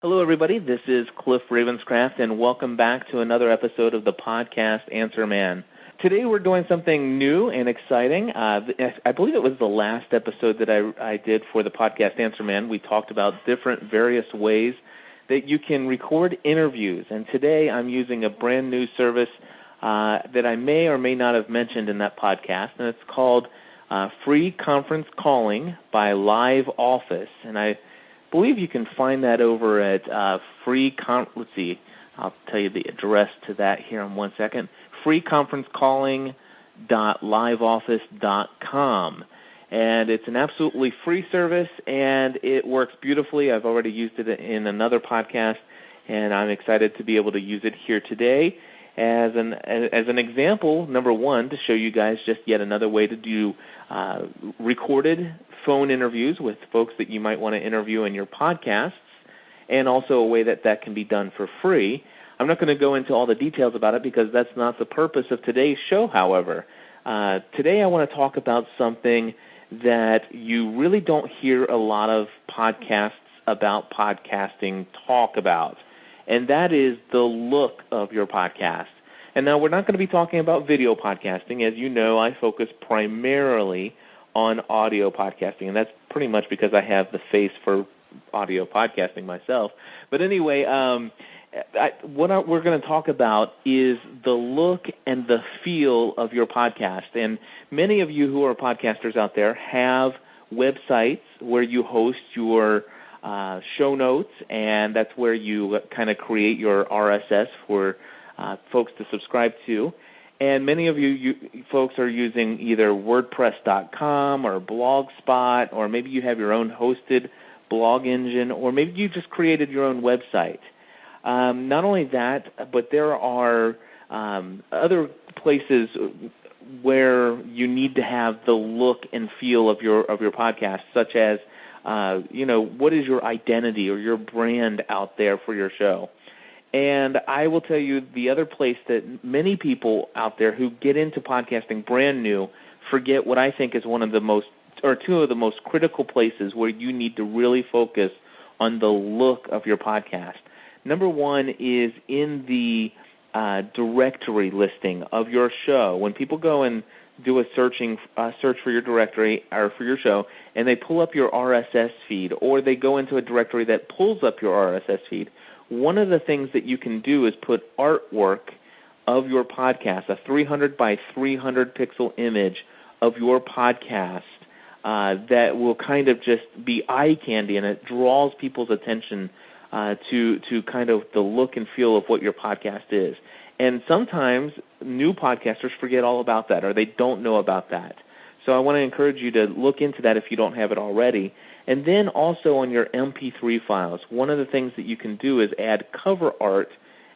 Hello, everybody. This is Cliff Ravenscraft, and welcome back to another episode of the podcast Answer Man. Today we're doing something new and exciting. I believe it was the last episode that I did for the podcast Answer Man. We talked about different various ways that you can record interviews, and today I'm using a brand new service that I may or may not have mentioned in that podcast, and it's called Free Conference Calling by Live Office, and I believe you can find that over at let's see, I'll tell you the address to that here in 1 second, freeconferencecalling.liveoffice.com. And it's an absolutely free service, and it works beautifully. I've already used it in another podcast, and I'm excited to be able to use it here today as an example, number one, to show you guys just yet another way to do recorded phone interviews with folks that you might want to interview in your podcasts, and also a way that can be done for free. I'm not going to go into all the details about it because that's not the purpose of today's show, however. Today I want to talk about something that you really don't hear a lot of podcasts about podcasting talk about, and that is the look of your podcast. And now we're not going to be talking about video podcasting. As you know, I focus primarily on audio podcasting, and that's pretty much because I have the face for audio podcasting myself. But anyway, what we're going to talk about is the look and the feel of your podcast. And many of you who are podcasters out there have websites where you host your show notes, and that's where you kind of create your RSS for folks to subscribe to. And many of you folks are using either WordPress.com or Blogspot, or maybe you have your own hosted blog engine, or maybe you just created your own website. Not only that, but there are other places where you need to have the look and feel of your podcast, such as what is your identity or your brand out there for your show. And I will tell you the other place that many people out there who get into podcasting brand new forget what I think is one of the most, or two of the most critical places where you need to really focus on the look of your podcast. Number one is in the directory listing of your show. When people go and do a search for your directory or for your show, and they pull up your RSS feed, or they go into a directory that pulls up your RSS feed, one of the things that you can do is put artwork of your podcast, a 300 by 300 pixel image of your podcast that will kind of just be eye candy, and it draws people's attention to kind of the look and feel of what your podcast is. And sometimes new podcasters forget all about that, or they don't know about that. So I want to encourage you to look into that if you don't have it already. And then also on your MP3 files, one of the things that you can do is add cover art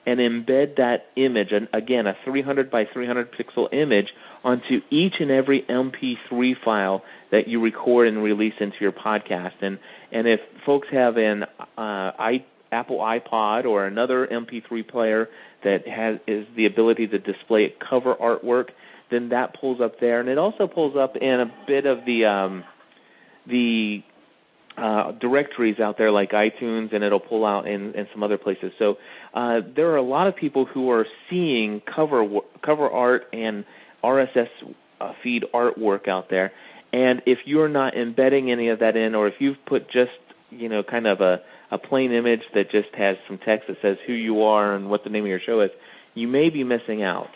and embed that image, and again, a 300 by 300 pixel image, onto each and every MP3 file that you record and release into your podcast. And if folks have an Apple iPod or another MP3 player that is the ability to display cover artwork, then that pulls up there. And it also pulls up in a bit of the directories out there like iTunes, and it'll pull out in some other places. So there are a lot of people who are seeing cover art and RSS feed artwork out there. And if you're not embedding any of that in, or if you've put just kind of a plain image that just has some text that says who you are and what the name of your show is, you may be missing out.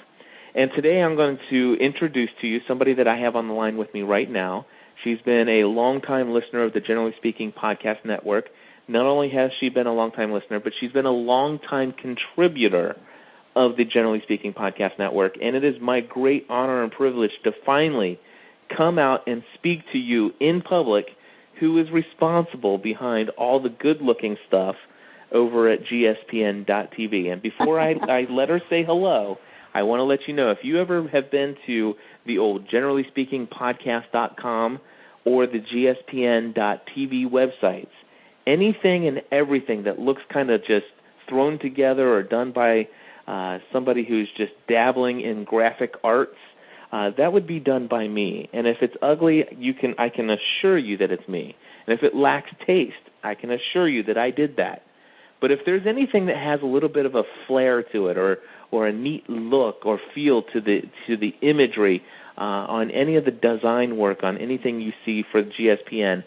And today I'm going to introduce to you somebody that I have on the line with me right now. She's been a longtime listener of the Generally Speaking Podcast Network. Not only has she been a longtime listener, but she's been a longtime contributor of the Generally Speaking Podcast Network. And it is my great honor and privilege to finally come out and speak to you in public, who is responsible behind all the good-looking stuff over at gspn.tv. And before I let her say hello, I want to let you know, if you ever have been to the old GenerallySpeakingPodcast.com or the gspn.tv websites, anything and everything that looks kind of just thrown together or done by somebody who's just dabbling in graphic arts, that would be done by me. And if it's ugly, I can assure you that it's me. And if it lacks taste, I can assure you that I did that. But if there's anything that has a little bit of a flair to it, or a neat look or feel to the imagery on any of the design work on anything you see for GSPN,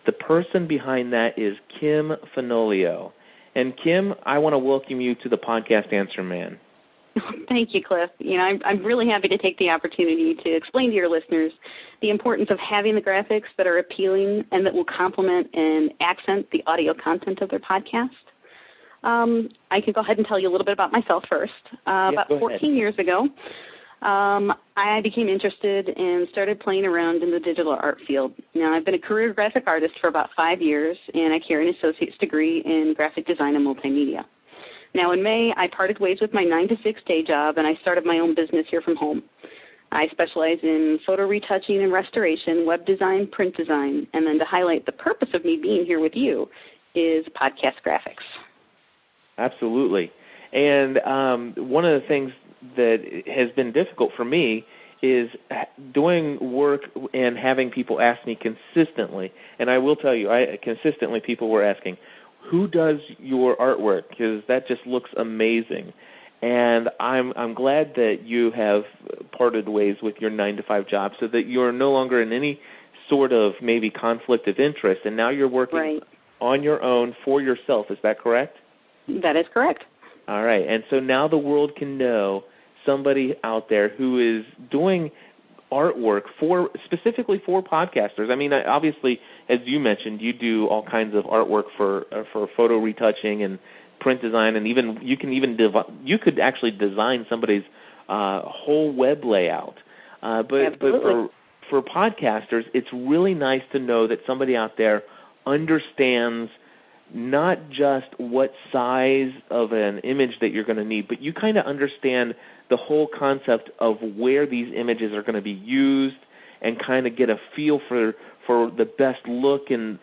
the person behind that is Kim Fenoglio. And Kim, I want to welcome you to the Podcast Answer Man. Thank you, Cliff. I'm really happy to take the opportunity to explain to your listeners the importance of having the graphics that are appealing and that will complement and accent the audio content of their podcast. I can go ahead and tell you a little bit about myself first. About 14 years ago, I became interested and started playing around in the digital art field. Now, I've been a career graphic artist for about 5 years, and I carry an associate's degree in graphic design and multimedia. Now, in May, I parted ways with my 9-to-6 day job, and I started my own business here from home. I specialize in photo retouching and restoration, web design, print design, and then to highlight the purpose of me being here with you is podcast graphics. Absolutely. And one of the things that has been difficult for me is doing work and having people ask me consistently. And I will tell you, consistently people were asking, who does your artwork? Because that just looks amazing. And I'm glad that you have parted ways with your 9-to-5 job so that you're no longer in any sort of maybe conflict of interest, and now you're working on your own for yourself. Is that correct? That is correct. All right. And so now the world can know somebody out there who is doing artwork specifically for podcasters. I mean, obviously, as you mentioned, you do all kinds of artwork for photo retouching and print design, and even you could actually design somebody's whole web layout. But for podcasters, it's really nice to know that somebody out there understands not just what size of an image that you're going to need, but you kind of understand the whole concept of where these images are going to be used and kind of get a feel for the best look and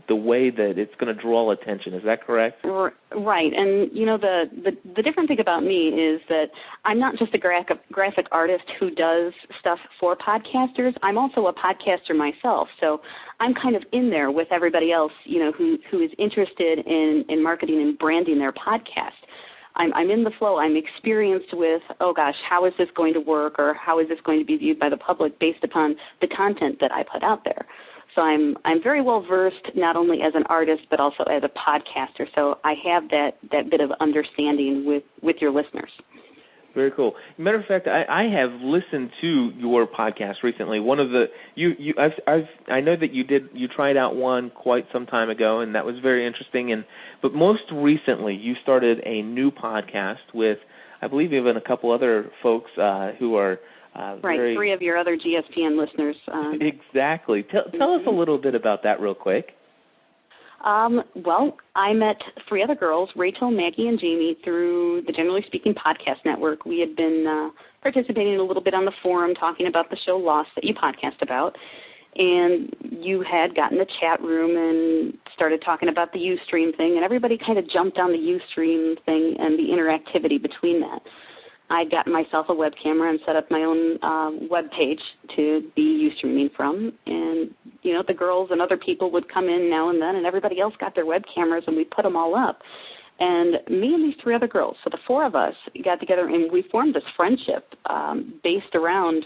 the way that it's going to draw attention. Is that correct? Right. And, the different thing about me is that I'm not just a graphic artist who does stuff for podcasters. I'm also a podcaster myself. So I'm kind of in there with everybody else, who is interested in marketing and branding their podcast. I'm in the flow. I'm experienced with, how is this going to work, or how is this going to be viewed by the public based upon the content that I put out there. So I'm very well versed not only as an artist but also as a podcaster. So I have that bit of understanding with your listeners. Very cool. Matter of fact, I have listened to your podcast recently. One of the I know that you tried out one quite some time ago, and that was very interesting. But most recently, you started a new podcast with, I believe, even a couple other folks who are right. 3 of your other GSPN listeners. Exactly. Tell us a little bit about that, real quick. Well, I met 3 other girls, Rachel, Maggie, and Jamie, through the Generally Speaking Podcast Network. We had been participating a little bit on the forum talking about the show Lost that you podcast about, and you had gotten the chat room and started talking about the Ustream thing, and everybody kind of jumped on the Ustream thing and the interactivity between that. I'd gotten myself a web camera and set up my own web page to be Ustreaming from. And, the girls and other people would come in now and then, and everybody else got their web cameras, and we put them all up. And me and these 3 other girls, so the 4 of us, got together, and we formed this friendship based around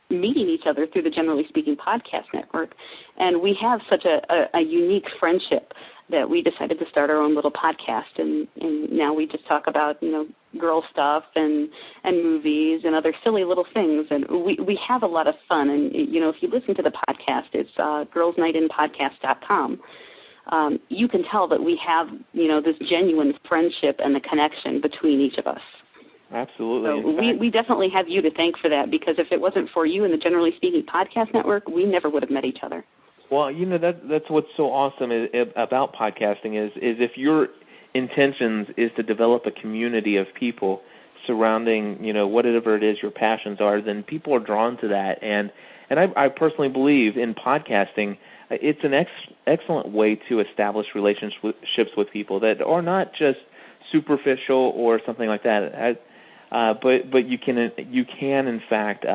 meeting each other through the Generally Speaking Podcast Network. And we have such a unique friendship that we decided to start our own little podcast, and now we just talk about, girl stuff and movies and other silly little things, and we have a lot of fun. And, if you listen to the podcast, it's girlsnightinpodcast.com. You can tell that we have, this genuine friendship and the connection between each of us. Absolutely. So we definitely have you to thank for that, because if it wasn't for you and the Generally Speaking Podcast Network, we never would have met each other. Well, that's what's so awesome about podcasting is if your intentions is to develop a community of people surrounding, whatever it is your passions are, then people are drawn to that. And I personally believe in podcasting, it's an excellent way to establish relationships with people that are not just superficial or something like that. But you can in fact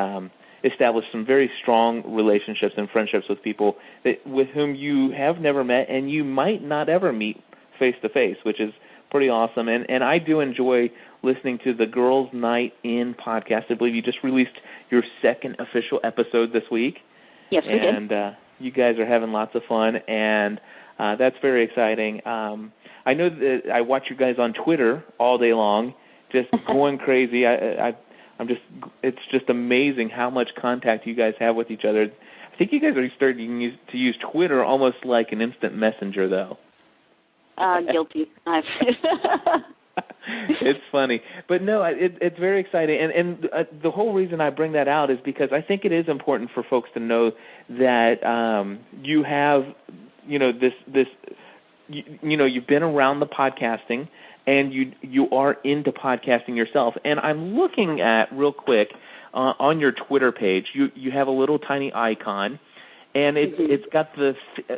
establish some very strong relationships and friendships with people with whom you have never met and you might not ever meet face-to-face, which is pretty awesome. And I do enjoy listening to the Girls Night In podcast. I believe you just released your second official episode this week. Yes, we did. And you guys are having lots of fun, and that's very exciting. I know that I watch you guys on Twitter all day long, just going crazy. It's just amazing how much contact you guys have with each other. I think you guys are starting to use Twitter almost like an instant messenger, though. Guilty. It's funny. But no, it's very exciting. And the whole reason I bring that out is because I think it is important for folks to know that you have, you've been around the podcasting, and you are into podcasting yourself. And I'm looking at, real quick, on your Twitter page, you have a little tiny icon, and it's got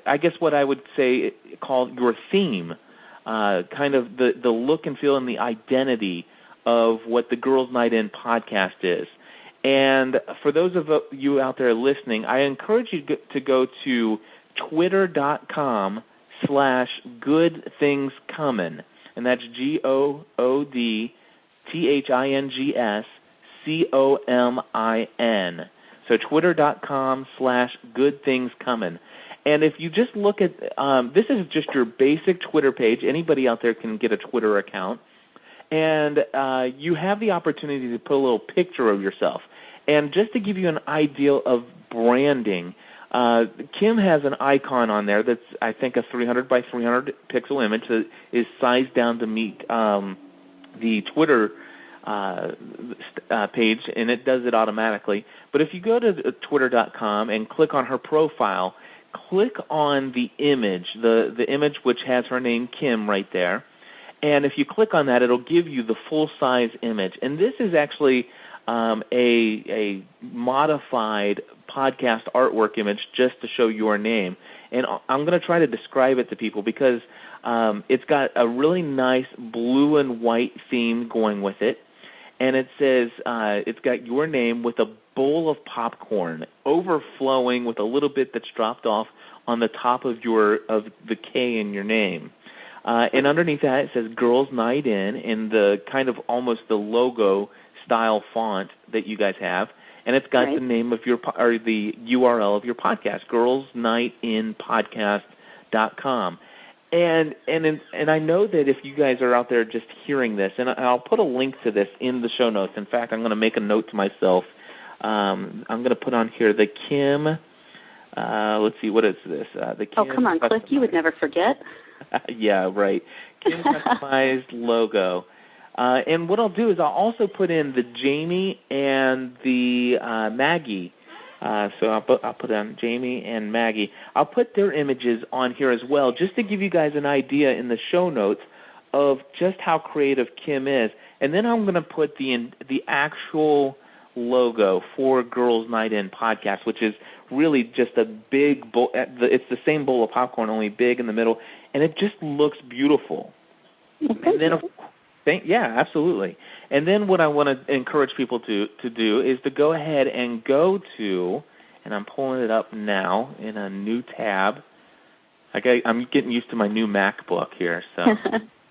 I guess what I would say called your theme, kind of the look and feel and the identity of what the Girls Night In podcast is. And for those of you out there listening, I encourage you to go to twitter.com/goodthingscomin', and that's GOODTHINGSCOMIN. So twitter.com/goodthingscomin'. And if you just look at, this is just your basic Twitter page. Anybody out there can get a Twitter account. And you have the opportunity to put a little picture of yourself. And just to give you an idea of branding, Kim has an icon on there that's, I think, a 300 by 300 pixel image that is sized down to meet the Twitter page, and it does it automatically. But if you go to twitter.com and click on her profile, click on the image, the image which has her name, Kim, right there. And if you click on that, it'll give you the full-size image. And this is actually a modified podcast artwork image just to show your name. And I'm going to try to describe it to people because it's got a really nice blue and white theme going with it. And it says it's got your name with a bowl of popcorn overflowing with a little bit that's dropped off on the top of the K in your name. And underneath that, it says Girls Night In the kind of almost the logo style font that you guys have. And it's got the name of or the URL of your podcast, girlsnightinpodcast.com. And I know that if you guys are out there just hearing this, and I'll put a link to this in the show notes. In fact, I'm going to make a note to myself. I'm going to put on here the Kim. Let's see, what is this? The Kim. Oh, come on, Cliff, you would never forget. Yeah, right. Kim customized logo. And what I'll do is I'll also put in the Jamie and the Maggie. So I'll put on Jamie and Maggie. I'll put their images on here as well, just to give you guys an idea in the show notes of just how creative Kim is. And then I'm going to put the actual logo for Girls Night In podcast, which is really just a big bowl. It's the same bowl of popcorn, only big in the middle, and it just looks beautiful. And then, yeah, absolutely. And then what I want to encourage people to do is to go ahead and go to, and I'm pulling it up now in a new tab. I'm getting used to my new MacBook here, so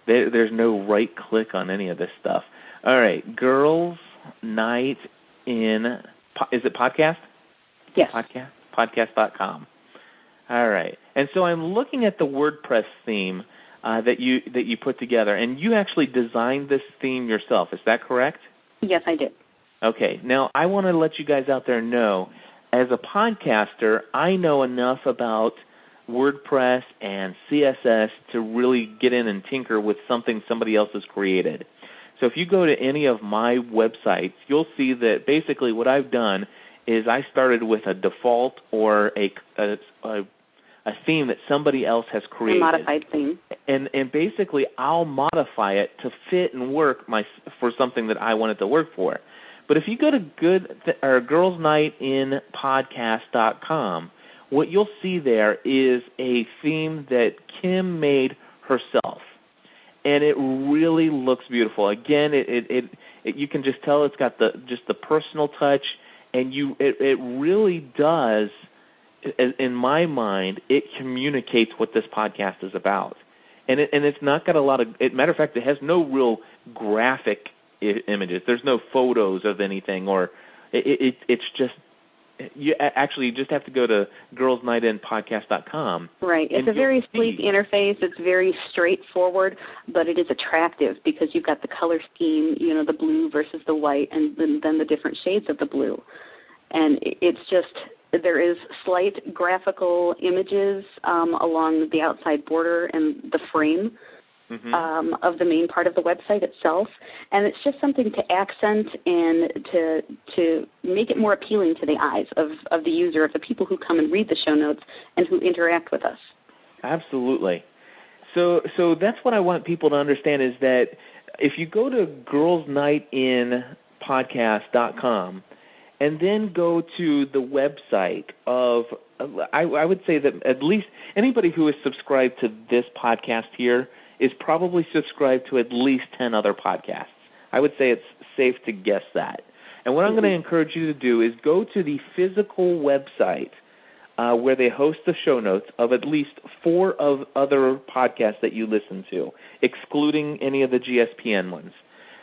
there's no right click on any of this stuff. All right, Girls Night In, is it podcast? Yes. Podcast.com. All right. And so I'm looking at the WordPress theme that you put together, and you actually designed this theme yourself. Is that correct? Yes, I did. Okay. Now, I want to let you guys out there know, as a podcaster, I know enough about WordPress and CSS to really get in and tinker with something somebody else has created. So if you go to any of my websites, you'll see that basically what I've done is I started with a default or a theme that somebody else has created. A modified theme. And basically I'll modify it to fit and work for something that I want it to work for. But if you go to girlsnightinpodcast.com, what you'll see there is a theme that Kim made herself. And it really looks beautiful. Again, it you can just tell it's got the personal touch, and it really does, in my mind, it communicates what this podcast is about. and it's not got a lot of. Matter of fact, it has no real graphic images. There's no photos of anything, or it's just. You actually just have to go to girlsnightinpodcast.com. Right. It's a very sleek interface. It's very straightforward, but it is attractive because you've got the color scheme, the blue versus the white, and then the different shades of the blue. And it's just, there is slight graphical images along the outside border and the frame. Mm-hmm. Of the main part of the website itself, and it's just something to accent and to make it more appealing to the eyes of the user, of the people who come and read the show notes and who interact with us. Absolutely. So that's what I want people to understand is that if you go to girlsnightinpodcast.com and then go to the website of, I would say that at least anybody who is subscribed to this podcast here is probably subscribed to at least 10 other podcasts. I would say it's safe to guess that. And what I'm going to encourage you to do is go to the physical website where they host the show notes of at least 4 of other podcasts that you listen to, excluding any of the GSPN ones.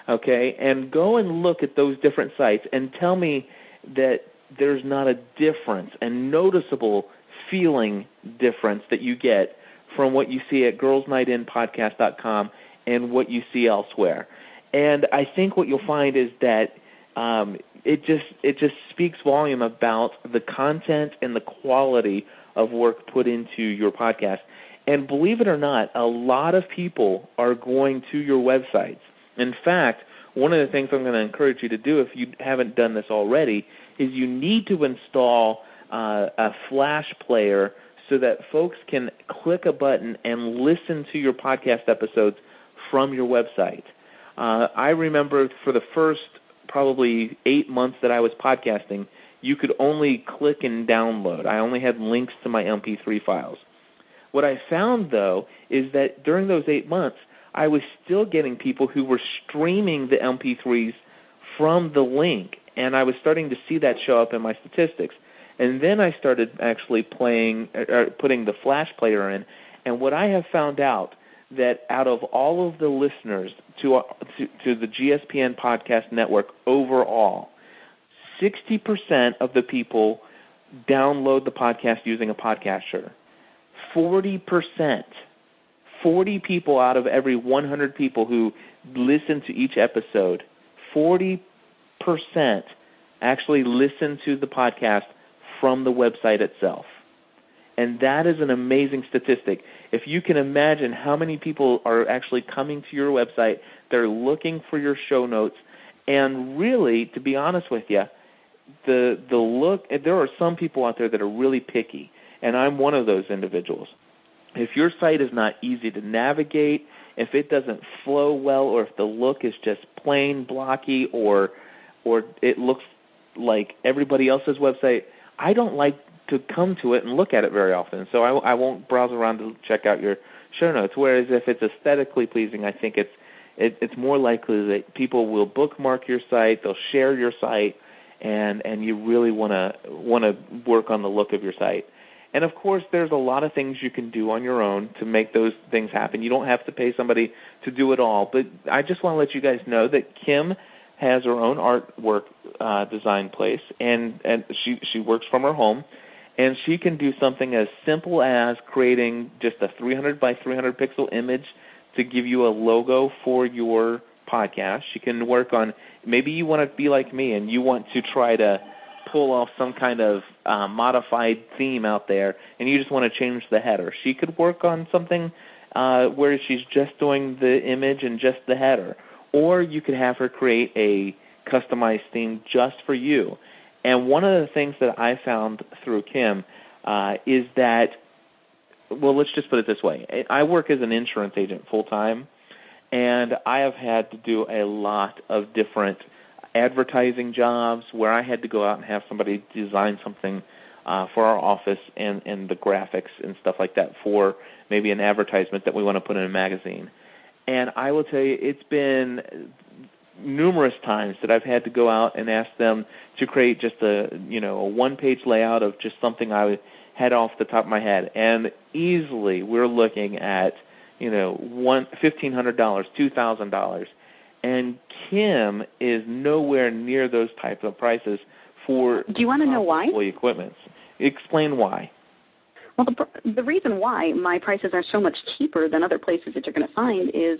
Okay? And go and look at those different sites and tell me that there's not a difference, a noticeable feeling difference that you get from what you see at girlsnightinpodcast.com and what you see elsewhere. And I think what you'll find is that it just speaks volume about the content and the quality of work put into your podcast. And believe it or not, a lot of people are going to your websites. In fact, one of the things I'm going to encourage you to do, if you haven't done this already, is you need to install a Flash player so that folks can click a button and listen to your podcast episodes from your website. I remember for the first probably 8 months that I was podcasting, you could only click and download. I only had links to my MP3 files. What I found, though, is that during those 8 months, I was still getting people who were streaming the MP3s from the link, and I was starting to see that show up in my statistics. And then I started actually putting the Flash player in. And what I have found out that out of all of the listeners to the GSPN Podcast Network overall, 60% of the people download the podcast using a podcaster. 40%, 40 people out of every 100 people who listen to each episode, 40% actually listen to the podcast from the website itself. And that is an amazing statistic. If you can imagine how many people are actually coming to your website, they're looking for your show notes, and really, to be honest with you, the look, there are some people out there that are really picky, and I'm one of those individuals. If your site is not easy to navigate, if it doesn't flow well, or if the look is just plain blocky, or it looks like everybody else's website, I don't like to come to it and look at it very often, so I won't browse around to check out your show notes. Whereas if it's aesthetically pleasing, I think it's more likely that people will bookmark your site, they'll share your site, and you really want to work on the look of your site. And of course, there's a lot of things you can do on your own to make those things happen. You don't have to pay somebody to do it all. But I just want to let you guys know that Kim has her own artwork design place, and she works from her home, and she can do something as simple as creating just a 300 by 300 pixel image to give you a logo for your podcast. She can work on, maybe you want to be like me and you want to try to pull off some kind of modified theme out there, and you just want to change the header. She could work on something where she's just doing the image and just the header. Or you could have her create a customized theme just for you. And one of the things that I found through Kim is that, well, let's just put it this way. I work as an insurance agent full-time, and I have had to do a lot of different advertising jobs where I had to go out and have somebody design something for our office and the graphics and stuff like that for maybe an advertisement that we want to put in a magazine. And I will tell you, it's been numerous times that I've had to go out and ask them to create just a one-page layout of just something I had off the top of my head. And easily we're looking at, $1,500, $2,000. And Kim is nowhere near those types of prices for Do you want to know why? Equipment. Explain why. Well, the reason why my prices are so much cheaper than other places that you're going to find is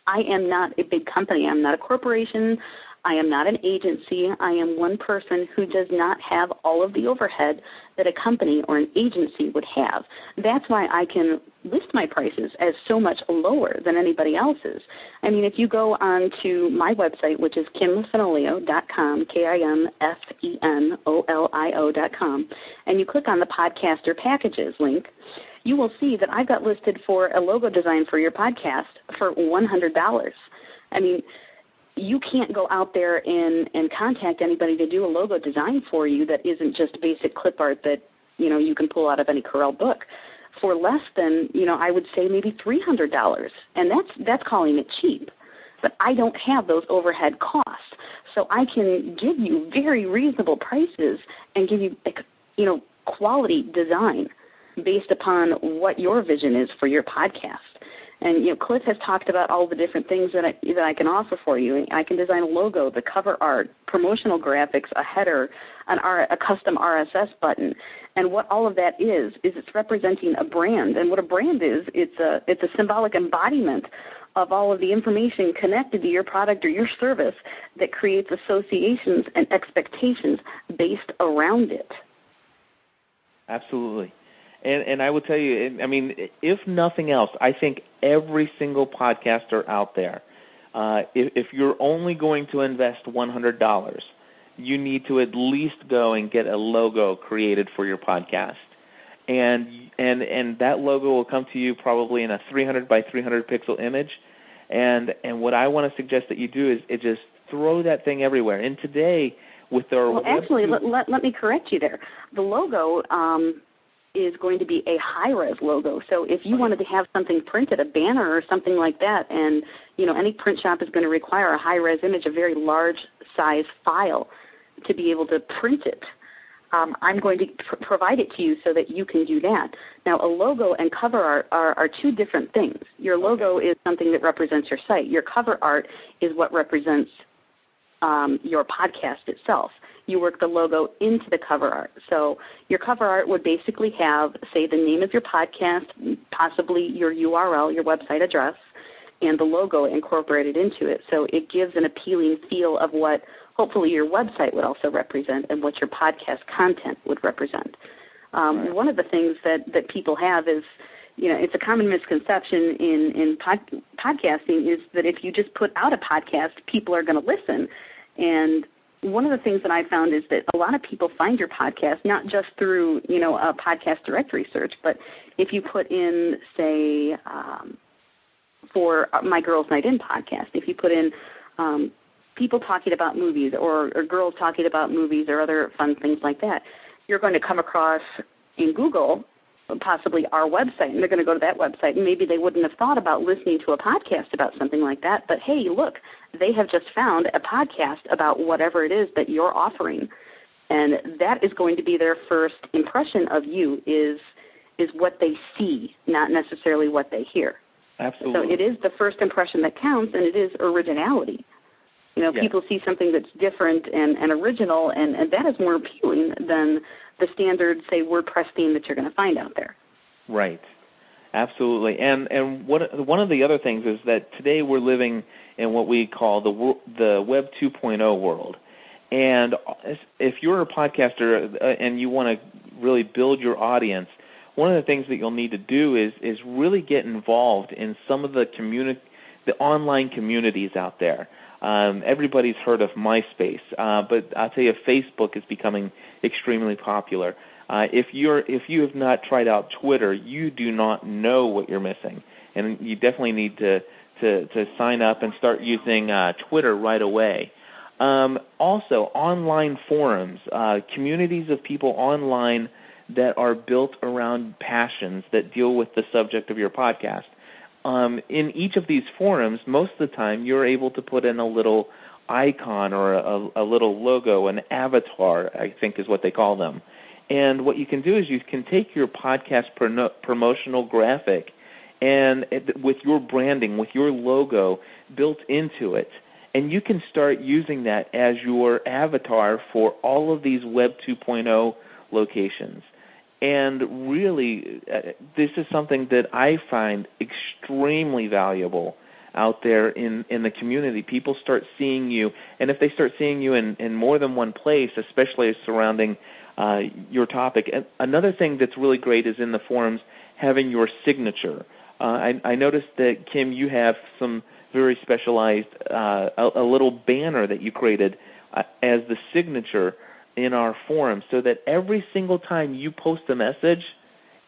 I am not a big company. I'm not a corporation. I am not an agency. I am one person who does not have all of the overhead that a company or an agency would have. That's why I can list my prices as so much lower than anybody else's. I mean, if you go on to my website, which is kimfenolio.com, KIMFENOLIO.com, and you click on the Podcaster Packages link, you will see that I've got listed for a logo design for your podcast for $100. I mean, you can't go out there and contact anybody to do a logo design for you that isn't just basic clip art that, you can pull out of any Corel book for less than, I would say maybe $300. And that's calling it cheap. But I don't have those overhead costs. So I can give you very reasonable prices and give you, quality design based upon what your vision is for your podcast. And, Cliff has talked about all the different things that I can offer for you. I can design a logo, the cover art, promotional graphics, a header, a custom RSS button. And what all of that is it's representing a brand. And what a brand is, it's a symbolic embodiment of all of the information connected to your product or your service that creates associations and expectations based around it. Absolutely. And I will tell you, I mean, if nothing else, I think every single podcaster out there, if you're only going to invest $100, you need to at least go and get a logo created for your podcast. And that logo will come to you probably in a 300 by 300 pixel image. And what I want to suggest that you do is just throw that thing everywhere. And today, with our let me correct you there. The logo is going to be a high-res logo. So if you wanted to have something printed, a banner or something like that, and, any print shop is going to require a high-res image, a very large size file to be able to print it. I'm going to provide it to you so that you can do that. Now, a logo and cover art are two different things. Your logo is something that represents your site. Your cover art is what represents your podcast itself. You work the logo into the cover art. So your cover art would basically have, say, the name of your podcast, possibly your URL, your website address, and the logo incorporated into it. So it gives an appealing feel of what hopefully your website would also represent and what your podcast content would represent. One of the things that people have is, it's a common misconception in podcasting is that if you just put out a podcast, people are going to listen. And one of the things that I found is that a lot of people find your podcast not just through, a podcast directory search, but if you put in, say, for My Girls Night In podcast, if you put in people talking about movies or girls talking about movies or other fun things like that, you're going to come across in Google possibly our website, and they're going to go to that website, and maybe they wouldn't have thought about listening to a podcast about something like that, but hey, look, they have just found a podcast about whatever it is that you're offering, and that is going to be their first impression of you is what they see, not necessarily what they hear. Absolutely. So it is the first impression that counts, and it is originality. Yes. People see something that's different and original, and that is more appealing than the standard, say, WordPress theme that you're going to find out there. Right. Absolutely. And one of the other things is that today we're living in what we call the Web 2.0 world. And if you're a podcaster and you want to really build your audience, one of the things that you'll need to do is really get involved in some of the online communities out there. Everybody's heard of MySpace, but I'll tell you, Facebook is becoming extremely popular. If you have not tried out Twitter, you do not know what you're missing, and you definitely need to sign up and start using Twitter right away. Also, online forums, communities of people online that are built around passions that deal with the subject of your podcast. In each of these forums, most of the time, you're able to put in a little icon or a little logo, an avatar, I think is what they call them. And what you can do is you can take your podcast promotional graphic and with your branding, with your logo built into it. And you can start using that as your avatar for all of these Web 2.0 locations. And really, this is something that I find extremely valuable out there in the community. People start seeing you, and if they start seeing you in more than one place, especially surrounding your topic. And another thing that's really great is in the forums having your signature. I noticed that, Kim, you have some very specialized, a little banner that you created as the signature in our forum, so that every single time you post a message,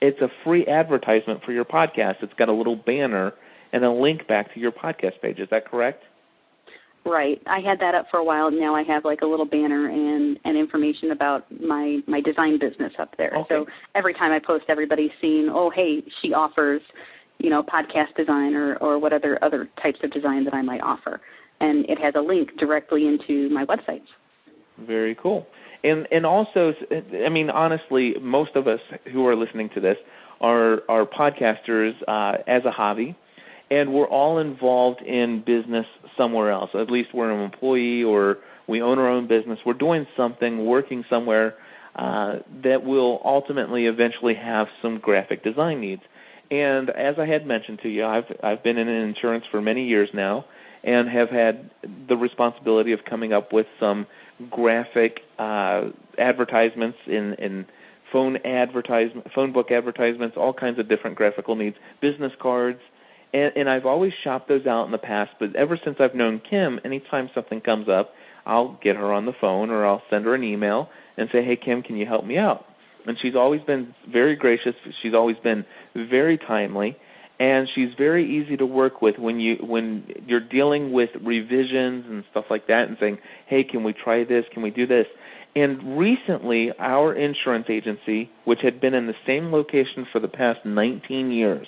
it's a free advertisement for your podcast. It's got a little banner and a link back to your podcast page. Is that correct? Right. I had that up for a while. Now I have like a little banner and information about my design business up there. Okay. So every time I post, everybody's seeing, oh, hey, she offers, podcast design or what other types of design that I might offer. And it has a link directly into my websites. Very cool. And also, I mean, honestly, most of us who are listening to this are podcasters as a hobby, and we're all involved in business somewhere else. At least we're an employee or we own our own business. We're doing something, working somewhere that will ultimately eventually have some graphic design needs. And as I had mentioned to you, I've been in insurance for many years now and have had the responsibility of coming up with some graphic advertisements in phone book advertisements, all kinds of different graphical needs, business cards, and I've always shopped those out in the past. But ever since I've known Kim, anytime something comes up, I'll get her on the phone or I'll send her an email and say, "Hey, Kim, can you help me out?" And she's always been very gracious. She's always been very timely. And she's very easy to work with when you're dealing with revisions and stuff like that and saying, hey, can we try this? Can we do this? And recently, our insurance agency, which had been in the same location for the past 19 years,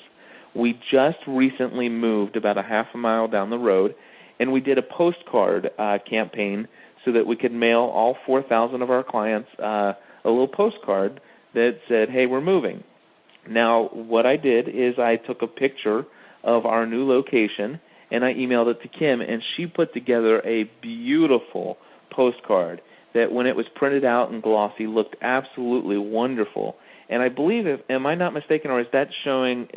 we just recently moved about a half a mile down the road, and we did a postcard campaign so that we could mail all 4,000 of our clients a little postcard that said, hey, we're moving. Now, what I did is I took a picture of our new location, and I emailed it to Kim, and she put together a beautiful postcard that when it was printed out and glossy looked absolutely wonderful. And I believe, am I not mistaken, or is that shown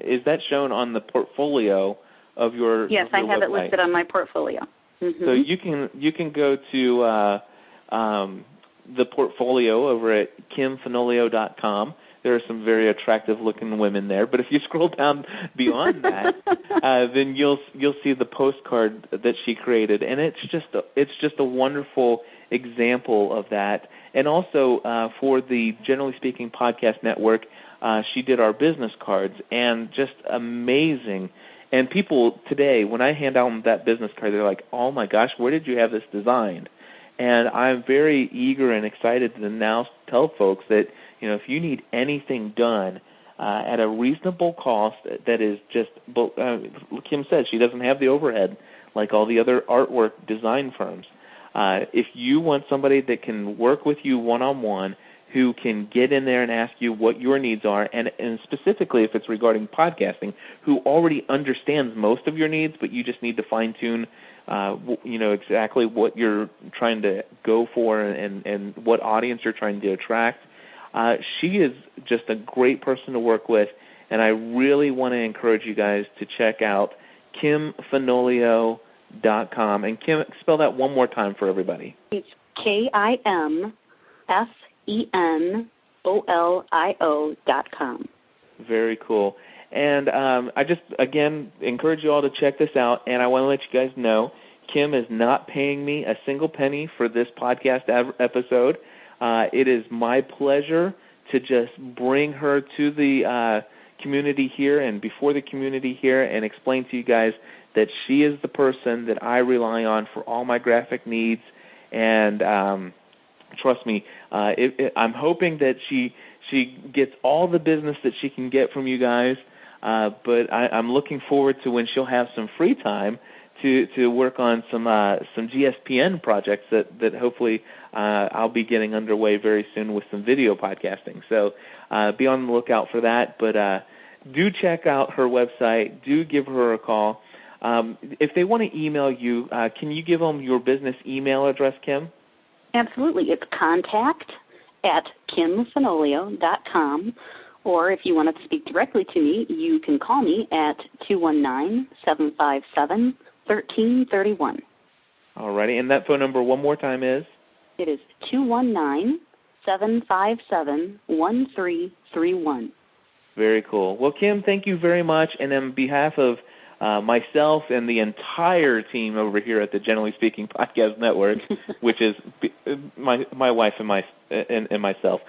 on the portfolio of your Yes, of your I have website? it listed on my portfolio. Mm-hmm. So you can go to the portfolio over at kimfanolio.com. There are some very attractive-looking women there. But if you scroll down beyond that, then you'll see the postcard that she created, and it's just a wonderful example of that. And also for the Generally Speaking Podcast Network, she did our business cards, and just amazing. And people today, when I hand out that business card, they're like, "Oh my gosh, where did you have this designed?" And I'm very eager and excited to now tell folks that, if you need anything done at a reasonable cost that is just, Kim said she doesn't have the overhead like all the other artwork design firms. If you want somebody that can work with you one-on-one, who can get in there and ask you what your needs are, and specifically if it's regarding podcasting, who already understands most of your needs, but you just need to fine-tune exactly what you're trying to go for and what audience you're trying to attract. She is just a great person to work with, and I really want to encourage you guys to check out kimfanolio.com. And Kim, spell that one more time for everybody. It's KIMFENOLIO.com. Very cool. And I just, again, encourage you all to check this out, and I want to let you guys know Kim is not paying me a single penny for this podcast episode. It is my pleasure to just bring her to the community here and before the community here and explain to you guys that she is the person that I rely on for all my graphic needs. And trust me, I'm hoping that she gets all the business that she can get from you guys, but I'm looking forward to when she'll have some free time to work on some GSPN projects that hopefully I'll be getting underway very soon with some video podcasting. So be on the lookout for that. But do check out her website. Do give her a call. If they want to email you, can you give them your business email address, Kim? Absolutely. It's contact@kimfinolio.com. Or if you want to speak directly to me, you can call me at 219-757-1331. All righty. And that phone number one more time is? It is 219-757-1331. Very cool. Well, Kim, thank you very much. And on behalf of myself and the entire team over here at the Generally Speaking Podcast Network, which is my wife and myself,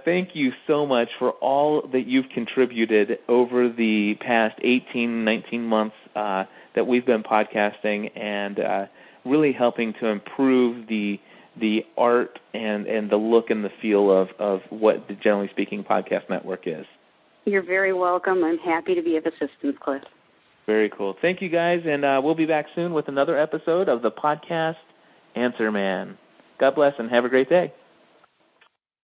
thank you so much for all that you've contributed over the past 18, 19 months that we've been podcasting and really helping to improve the art and the look and the feel of what the Generally Speaking Podcast Network is. You're very welcome. I'm happy to be of assistance, Cliff. Very cool. Thank you, guys, and we'll be back soon with another episode of the podcast Answer Man. God bless and have a great day.